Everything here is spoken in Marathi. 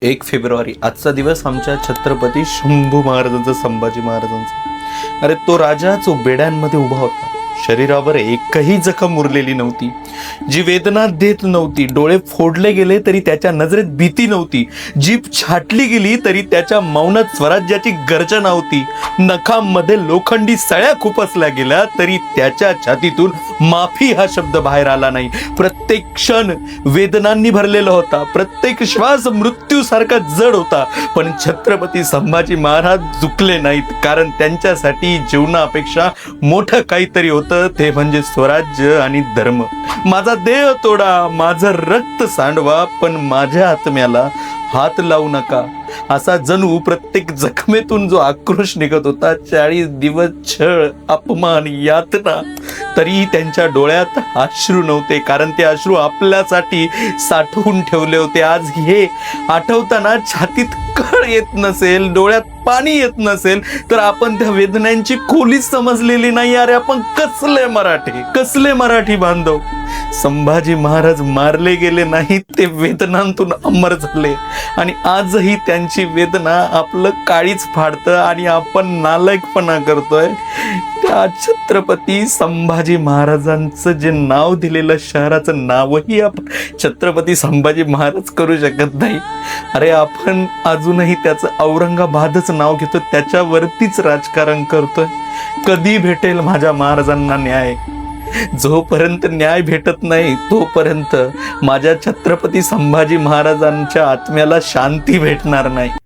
1 फेब्रुवारी आजचा दिवस आमच्या छत्रपती शंभू महाराजांचा, संभाजी महाराजांचा. अरे तो राजा जो बेड्यांमध्ये उभा होता, शरीरावर एकही जखम उरलेली नव्हती, जी वेदना देत नव्हती, डोळे फोडले गेले तरी त्याच्या नजरेत भीती नव्हती, जीभ छाटली गेली तरी त्याच्या मौनात स्वराज्याची गर्जना होती, नखांमध्ये लोखंडी सळ्या खुपसल्या गेल्या तरी त्याच्या छातीतून माफी हा शब्द बाहेर आला नाही. प्रत्येक क्षण वेदनांनी भरलेला होता, प्रत्येक श्वास मृत्यूसारखा जड होता. पण छत्रपती संभाजी महाराज झुकले नाहीत, कारण त्यांच्यासाठी जीवनापेक्षा मोठं काहीतरी होतं, ते म्हणजे स्वराज्य आणि धर्म. माझा देह तोडा, माझं रक्त सांडवा, पण माझ्या आत्म्याला हात लावू नका, असा जणू प्रत्येक जखमेतून जो आक्रोश निघत होता. 40 दिवस छळ, अपमान, यातना, तरी त्यांच्या डोळ्यात अश्रू नव्हते, कारण ते अश्रू आपल्यासाठी साठवून ठेवले होते. आज हे आठवताना छातीत कळ येत नसेल, डोळ्यात पाणी येत नसेल, तर आपण त्या वेदनांची खोलीच समजलेली नाही. अरे आपण कसले मराठी बांधव. संभाजी महाराज मारले गेले नाहीत, ते वेदनांतून अमर झाले, आणि आजही त्यांची वेदना आपलं काळीच फाडतं आणि आपण नालायकपणा करतोय. त्या छत्रपती संभाजी महाराजांचं जे नाव दिलेलं शहराचं नावही आपण छत्रपती संभाजी महाराज करू शकत नाही. अरे आपण अजूनही त्याचं औरंगाबादच नाव घेतो, त्याच्यावरतीच राजकारण करतोय. कधी भेटेल माझ्या महाराजांना न्याय? जोपर्यंत न्याय भेटत नाही तोपर्यंत माझ्या छत्रपती संभाजी महाराजांच्या आत्म्याला शांती भेटणार नाही.